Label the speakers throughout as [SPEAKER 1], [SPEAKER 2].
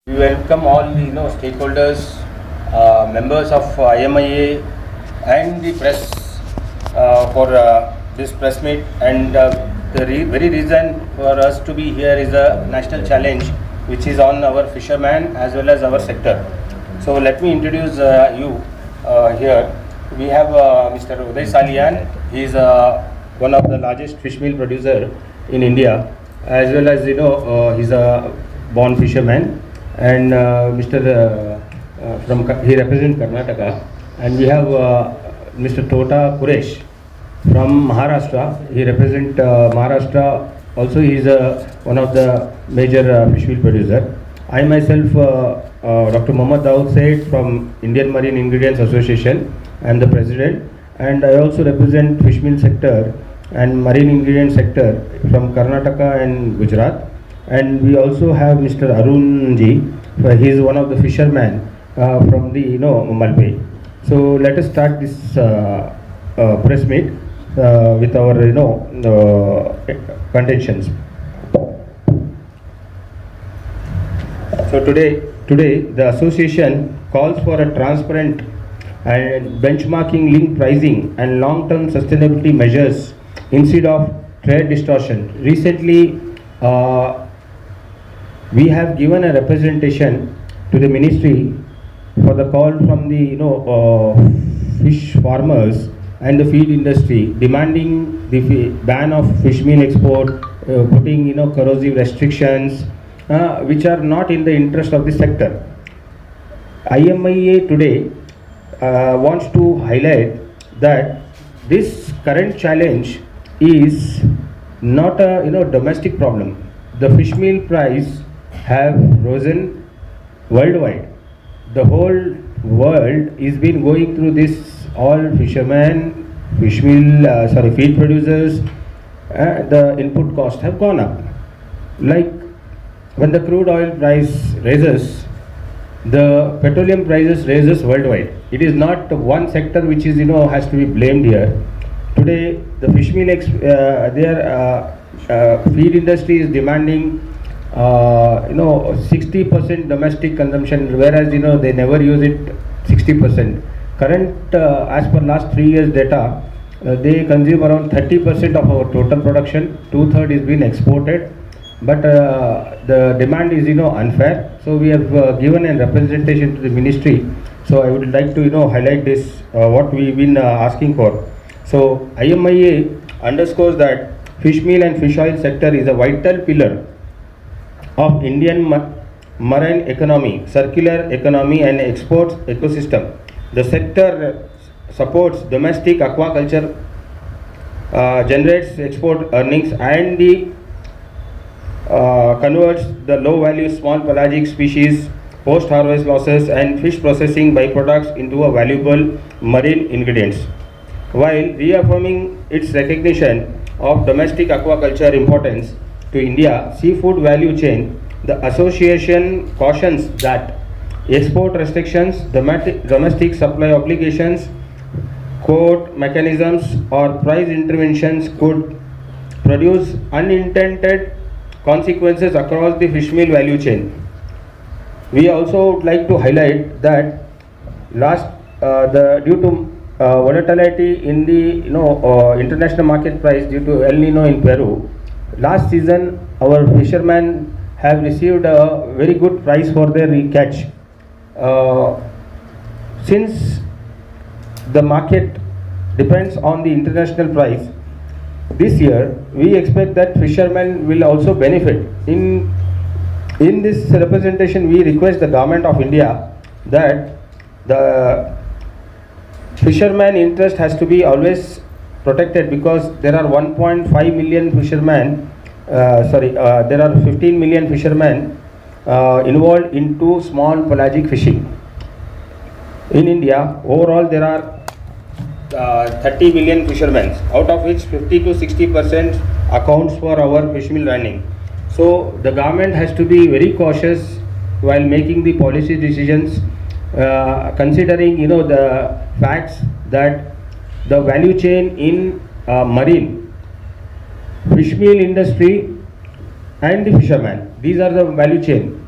[SPEAKER 1] We welcome all the stakeholders, members of IMIA and the press for this press meet. And the very reason for us to be here is a national challenge which is on our fishermen as well as our sector. So let me introduce you here. We have Mr. Uday Salian. He is one of the largest fish meal producer in India, as well as he's a born fisherman. And Mr. He represents Karnataka, and we have Mr. Tota Quresh from Maharashtra. He represents Maharashtra. Also, he is one of the major fish meal producer. I myself, Dr. Mohammad Dawood Said from Indian Marine Ingredients Association. I am the president, and I also represent fish meal sector and marine ingredient sector from Karnataka and Gujarat. And we also have Mr. Arun Ji. He is one of the fishermen from the Malpe. So let us start this press meet with our contentions. So today the association calls for a transparent and benchmarking linked pricing and long-term sustainability measures instead of trade distortion. Recently, we have given a representation to the ministry for the call from the fish farmers and the feed industry demanding the ban of fish meal export, putting corrosive restrictions which are not in the interest of the sector. IMIA today wants to highlight that this current challenge is not a domestic problem. The fish meal price have risen worldwide. The whole world is been going through this. All fishermen, feed producers, the input cost have gone up. Like when the crude oil price raises, the petroleum prices raises worldwide. It is not one sector which is has to be blamed here. Today, the fish meal feed industry is demanding 60% domestic consumption, whereas they never use it 60%. Current as per last 3 years data, they consume around 30% of our total production. 2/3 is being exported, but the demand is unfair. So we have given a representation to the ministry. So I would like to highlight this what we've been asking for. So IMIA underscores that fish meal and fish oil sector is a vital pillar of Indian marine economy, circular economy and exports ecosystem. The sector supports domestic aquaculture, generates export earnings, and converts the low value small pelagic species, post harvest losses and fish processing byproducts into a valuable marine ingredients. While reaffirming its recognition of domestic aquaculture importance to India seafood value chain, the association cautions that export restrictions, domestic supply obligations, court mechanisms or price interventions could produce unintended consequences across the fish meal value chain. We also would like to highlight that due to volatility in the international market price due to El Nino in Peru, last season our fishermen have received a very good price for their catch. Since the market depends on the international price, this year we expect that fishermen will also benefit. In this representation, we request the government of India that the fisherman interest has to be always protected, because there are 1.5 million fishermen, there are 15 million fishermen involved into small pelagic fishing. In India, overall there are 30 million fishermen, out of which 50 to 60% accounts for our fish meal running. So the government has to be very cautious while making the policy decisions, considering the facts that the value chain in marine, fish meal industry and the fisherman, these are the value chain.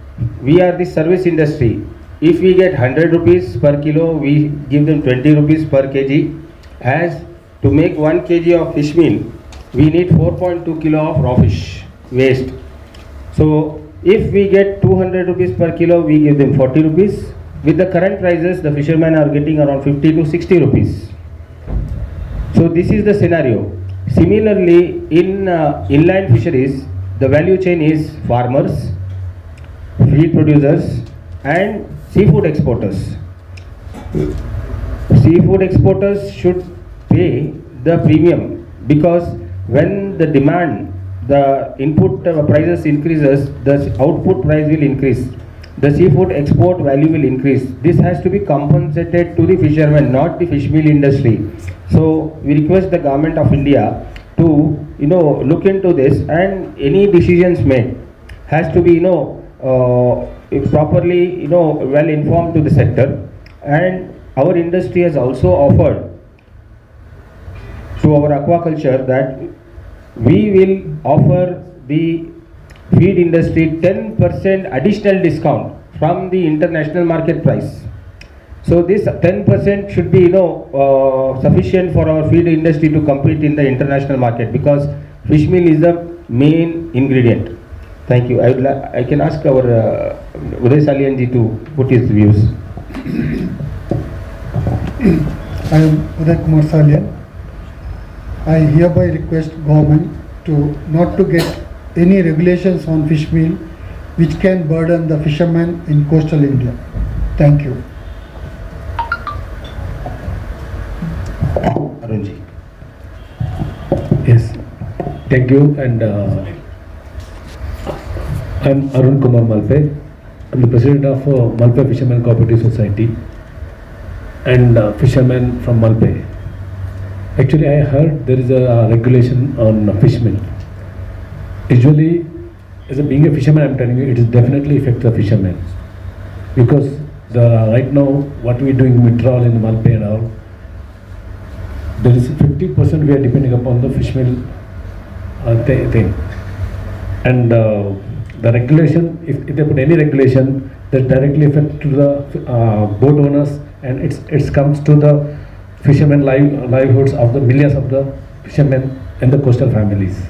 [SPEAKER 1] we are the service industry. If we get 100 rupees per kilo, we give them 20 rupees per kg. As to make 1 kg of fish meal, we need 4.2 kilo of raw fish waste. So if we get 200 rupees per kilo, we give them 40 rupees. With the current prices, the fishermen are getting around 50 to 60 rupees. So this is the scenario. Similarly, in inland fisheries, the value chain is farmers, feed producers and seafood exporters. Seafood exporters should pay the premium, because when the demand, the input prices increases, the output price will increase. The seafood export value will increase. This has to be compensated to the fishermen, not the fish meal industry. So we request the government of India to look into this, and any decisions made has to be properly well informed to the sector. And our industry has also offered to our aquaculture that we will offer the feed industry 10% additional discount from the international market price. So this 10% should be sufficient for our feed industry to compete in the international market, because fish meal is the main ingredient. Thank you. I can ask our Uday Salianji to put his views.
[SPEAKER 2] I am Uday Kumar Salian. I hereby request government to not to get any regulations on fish meal which can burden the fishermen in coastal India. Thank you.
[SPEAKER 1] Arunji.
[SPEAKER 3] Yes, thank you. And I'm Arun Kumar Malpe. I'm the president of Malpe Fishermen Cooperative Society and fishermen from Malpe. Actually, I heard there is a regulation on fish meal. Usually, being a fisherman, I'm telling you, it is definitely affects the fishermen, because right now what we are doing withdrawal in Malpe and all, there is 50% we are depending upon the fish meal thing. And the regulation, if they put any regulation, that directly affect to the boat owners, and it comes to the fishermen livelihoods of the millions of the fishermen and the coastal families.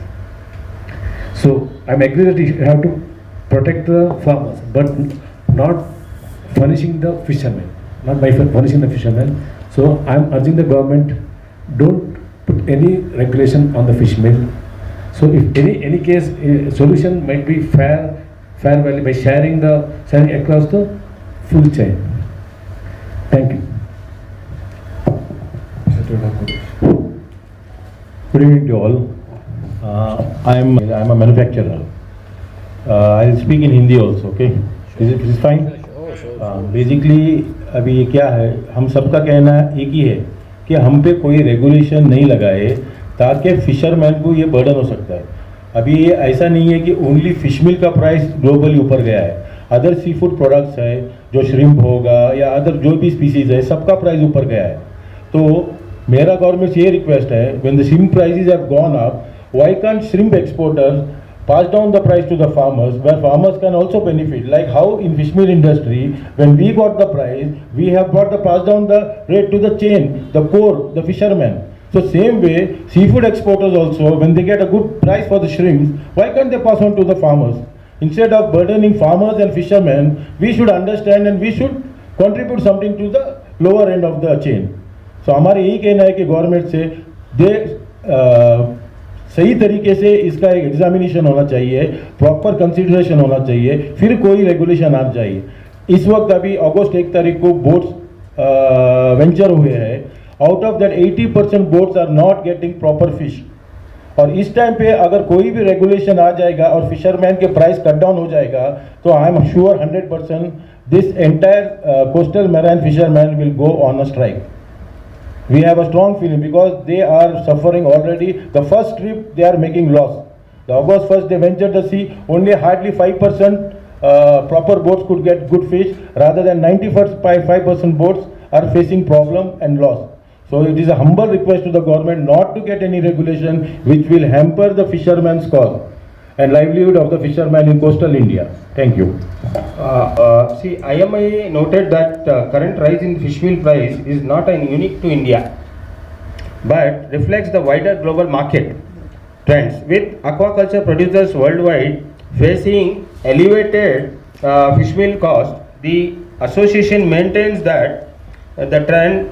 [SPEAKER 3] So I'm agree that you have to protect the farmers, but not punishing the fishermen, not by punishing the fishermen. So I'm urging the government, don't put any regulation on the fish meal. So if any case, a solution might be fair value by sharing across the full chain. Thank you.
[SPEAKER 4] Good evening to all. I'm a manufacturer. I'll speak in Hindi also. Okay, is it fine? Basically अभी ये क्या है, हम सबका कहना एक ही है कि हम पे कोई रेगुलेशन नहीं लगाए, ताकि फिशरमैन को ये बर्डन हो सकता है. अभी ये ऐसा नहीं है कि ओनली फिश मील का प्राइस ग्लोबली ऊपर गया है. अदर सी फूड प्रोडक्ट्स है, जो श्रिम्प होगा या अदर जो भी स्पीसीज है, सबका प्राइस ऊपर गया है. तो मेरा गवर्नमेंट से ये रिक्वेस्ट है, when the shrimp prices have gone up, why can't shrimp exporters pass down the price to the farmers, where farmers can also benefit, like how in fish meal industry, when we got the price, we have got the pass down the rate to the chain, the core, the fishermen. So same way, seafood exporters also, when they get a good price for the shrimps, why can't they pass on to the farmers? Instead of burdening farmers and fishermen, we should understand and we should contribute something to the lower end of the chain. So हमारे यही कहना है कि government से दे सही तरीके से इसका एक एग्जामिनेशन होना चाहिए, प्रॉपर कंसिडरेशन होना चाहिए, फिर कोई रेगुलेशन आना चाहिए. इस वक्त अभी अगस्त 1 तारीख को बोट्स वेंचर हुए हैं. Out of that 80% boats are not getting proper fish. और इस टाइम पे अगर कोई भी रेगुलेशन आ जाएगा और फिशरमैन के प्राइस कट डाउन हो जाएगा, तो I am sure 100% this entire coastal marine fisherman will go on a strike. We have a strong feeling because they are suffering already. The first trip they are making loss. The August 1st they ventured the sea. Only hardly 5% proper boats could get good fish, rather than 95% boats are facing problem and loss. So it is a humble request to the government not to get any regulation which will hamper the fisherman's cause. and livelihood of the fishermen in coastal India. Thank you.
[SPEAKER 1] See, IMIA noted that current rise in fish meal price is not unique to India, but reflects the wider global market trends, with aquaculture producers worldwide facing elevated fish meal cost. The association maintains that the trend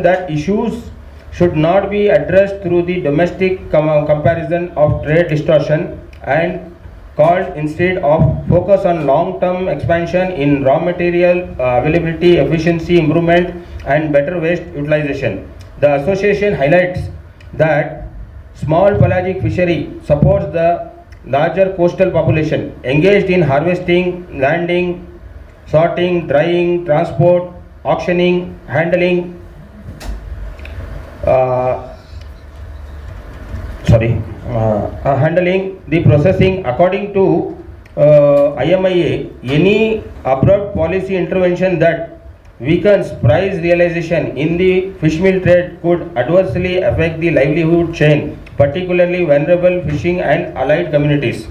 [SPEAKER 1] that issues should not be addressed through the domestic comparison of trade distortion, and called instead of focus on long-term expansion in raw material availability, efficiency improvement, and better waste utilization. The association highlights that small pelagic fishery supports the larger coastal population engaged in harvesting, landing, sorting, drying, transport, auctioning, handling, handling the processing. According to IMIA, any abrupt policy intervention that weakens price realization in the fish meal trade could adversely affect the livelihood chain, particularly vulnerable fishing and allied communities.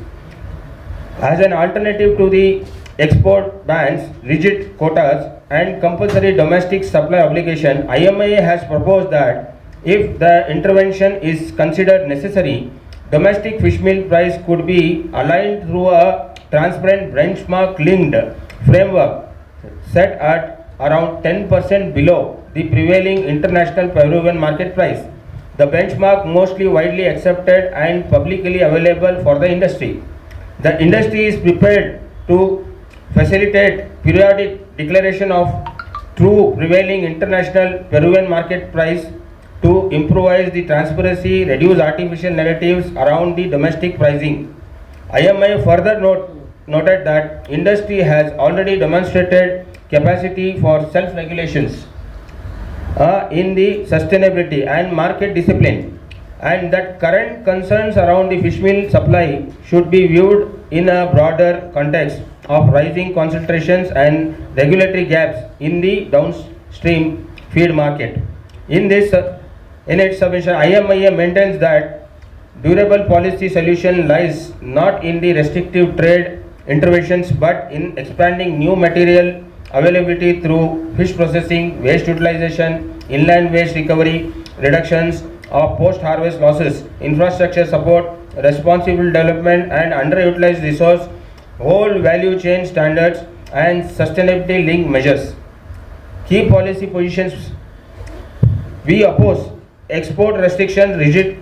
[SPEAKER 1] As an alternative to the export bans, rigid quotas, and compulsory domestic supply obligation, IMIA has proposed that if the intervention is considered necessary, domestic fish meal price could be aligned through a transparent benchmark linked framework set at around 10% below the prevailing international Peruvian market price, the benchmark mostly widely accepted and publicly available for the industry. The industry is prepared to facilitate periodic declaration of true prevailing international Peruvian market price to improvise the transparency, reduce artificial narratives around the domestic pricing. IMI further noted that industry has already demonstrated capacity for self-regulations in the sustainability and market discipline, and that current concerns around the fish meal supply should be viewed in a broader context of rising concentrations and regulatory gaps in the downstream feed market. In its submission, IMIA maintains that durable policy solution lies not in the restrictive trade interventions but in expanding new material availability through fish processing, waste utilization, inland waste recovery, reductions of post-harvest losses, infrastructure support, responsible development and underutilized resource, whole value chain standards and sustainability linked measures. Key policy positions: we oppose export restrictions, rigid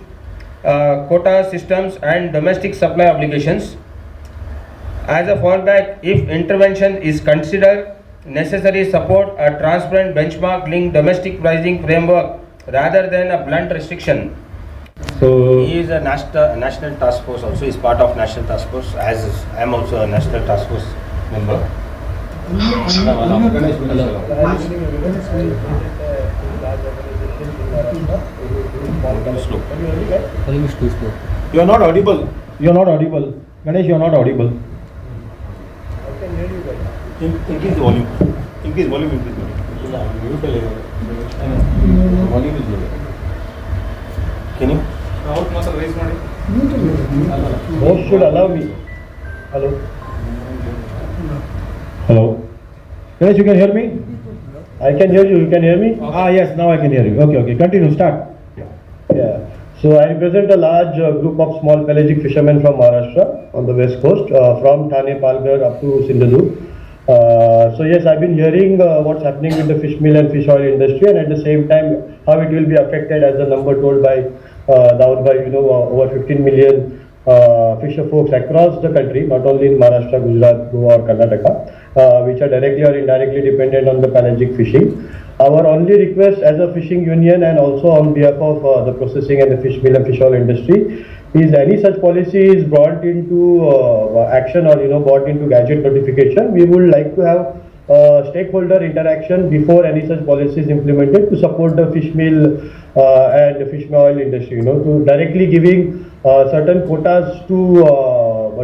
[SPEAKER 1] quota systems and domestic supply obligations. As a fallback, if intervention is considered necessary, support a transparent benchmark linked domestic pricing framework rather than a blunt restriction.
[SPEAKER 4] So,
[SPEAKER 1] He is a national task force also, is part of national task force, as I am also a national task force member.
[SPEAKER 4] you are not audible. You are not audible. Ganesh, you are not audible. Increase the volume. Increase volume. Increase volume. Volume is low.
[SPEAKER 1] Can you?
[SPEAKER 4] Host should allow me. Hello. Hello. Ganesh, you can hear me? I can hear you. You can hear me? Yes. Now I can hear you. Okay. Continue. Start. Yeah. So I represent a large group of small pelagic fishermen from Maharashtra on the west coast, from Thane, Palghar up to Sindhudurg. So yes, I've been hearing what's happening with the fish meal and fish oil industry, and at the same time how it will be affected, as the number told by Daud by over 15 million fisher folks across the country, not only in Maharashtra, Gujarat, Goa or Karnataka, which are directly or indirectly dependent on the pelagic fishing. Our only request as a fishing union and also on behalf of the processing and the fish meal and fish oil industry is any such policy is brought into action or brought into gadget notification, we would like to have stakeholder interaction before any such policy is implemented to support the fish meal and the fish oil industry, to directly giving certain quotas to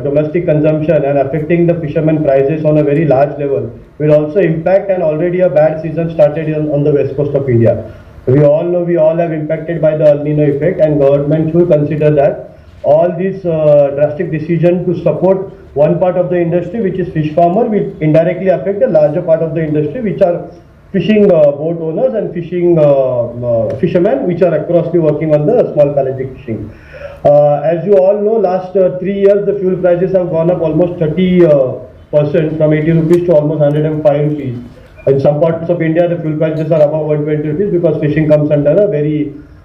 [SPEAKER 4] domestic consumption and affecting the fishermen prices on a very large level will also impact, and already a bad season started on the west coast of India. We all know we all have impacted by the El Nino effect, and government should consider that
[SPEAKER 5] all these drastic decision to support one part of the industry, which is fish farmer, will indirectly affect the larger part of the industry, which are fishing boat owners and fishing fishermen, which are acrossly working on the small pelagic fishing. As you all know, last 3 years the fuel prices have gone up almost 30% from 80 rupees to almost 105 rupees. In some parts of India, the fuel prices are above 120 rupees because fishing comes under a very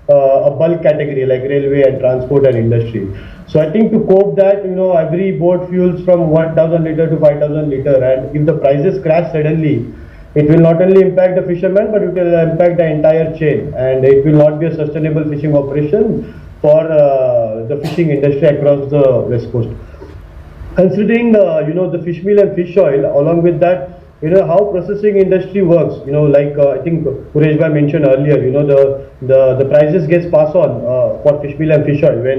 [SPEAKER 5] a bulk category like railway and transport and industry. So I think to cope that, every boat fuels from 1,000 liter to 5,000 liter, and if the prices crash suddenly, it will not only impact the fishermen, but it will impact the entire chain, and it will not be a sustainable fishing operation for the fishing industry across the west coast. Considering the fish meal and fish oil, along with that, how processing industry works. I think Suresh bhai mentioned earlier. The prices gets passed on for fish meal and fish oil when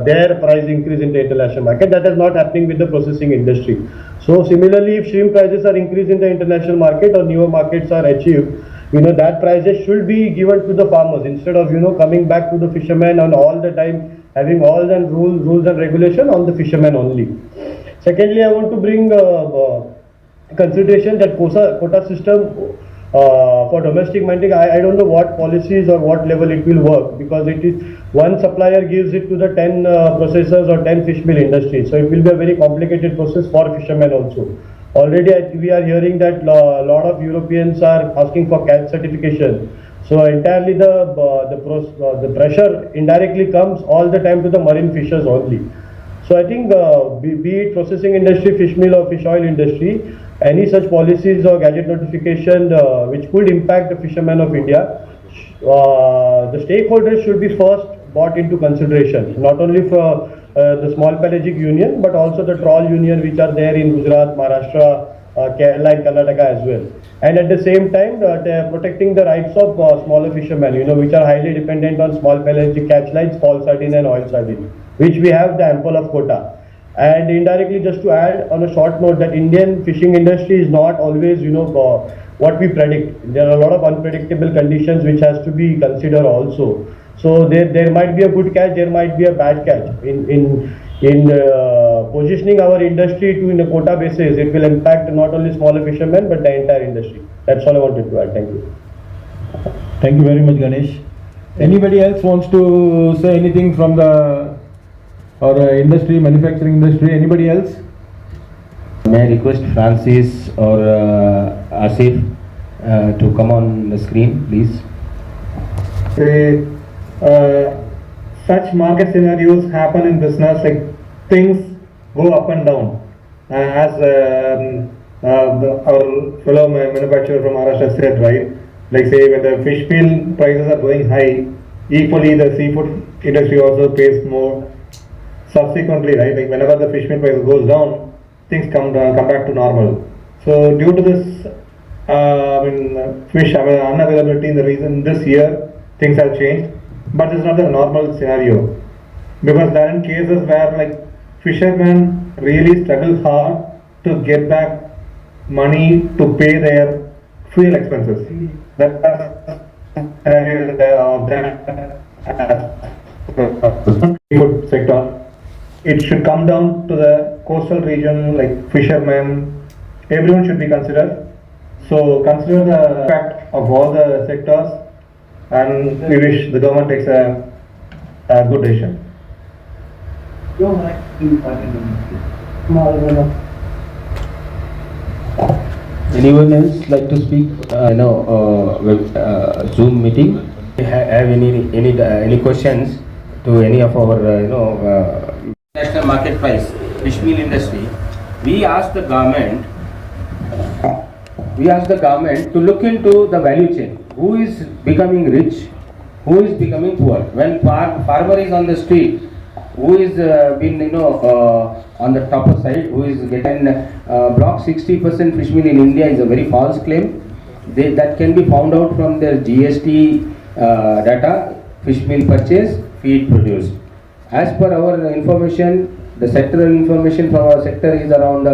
[SPEAKER 5] their price increase in the international market. That is not happening with the processing industry. So similarly, if shrimp prices are increased in the international market or newer markets are achieved, that prices should be given to the farmers instead of coming back to the fishermen and all the time having all the rules and regulation on the fishermen only. Secondly, I want to bring consideration that quota system for domestic mining. I don't know what policies or what level it will work, because it is one supplier gives it to the 10 processors or 10 fish meal industries. So it will be a very complicated process for fishermen also. Already we are hearing that a lot of Europeans are asking for catch certification. So entirely the pressure indirectly comes all the time to the marine fishers only. So I think be it processing industry, fish meal or fish oil industry, any such policies or gadget notification which could impact the fishermen of India, the stakeholders should be first brought into consideration, not only for the small pelagic union, but also the trawl union which are there in Gujarat, Maharashtra, Kerala and Karnataka as well. And at the same time, protecting the rights of smaller fishermen, which are highly dependent on small pelagic catch lines, fall sardine and oil sardine, which we have the ample of quota. And indirectly, just to add on a short note, that Indian fishing industry is not always, what we predict. There are a lot of unpredictable conditions which has to be considered also. So there might be a good catch, there might be a bad catch. In positioning our industry to in a quota basis, it will impact not only smaller fishermen but the entire industry. That's all I wanted to add. Thank you.
[SPEAKER 4] Thank you very much, Ganesh. Anybody else wants to say anything from the industry, manufacturing industry? Anybody else?
[SPEAKER 1] May I request Francis or Asif to come on the screen, please?
[SPEAKER 6] Such market scenarios happen in business, like things go up and down. As our fellow manufacturer from Maharashtra said, right? Like say when the fish meal prices are going high, equally the seafood industry also pays more. Subsequently, right, like whenever the fish meal price goes down, things come back to normal. So due to this, fish unavailability in the reason this year, things have changed. But it's not the normal scenario, because there are cases where like fishermen really struggle hard to get back money to pay their fuel expenses. That's food sector. It should come down to the coastal region, like fishermen. Everyone should be considered. So consider the impact of all the sectors, and we wish the government takes a good decision.
[SPEAKER 1] Anyone else like to speak? Zoom meeting. Have any questions to any of our national market price fish meal industry? We asked the government to look into the value chain. Who is becoming rich? Who is becoming poor? When farmer is on the street, who is been on the topper side, who is getting block 60% fish meal in India is a very false claim. That can be found out from their GST data, fish meal purchase, feed produced. As per our information, the sectoral information from our sector is around,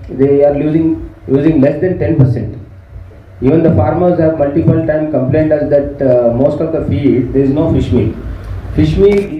[SPEAKER 1] they are using less than 10%. Even the farmers have multiple times complained us that most of the feed, there is no fish meal. Fish meal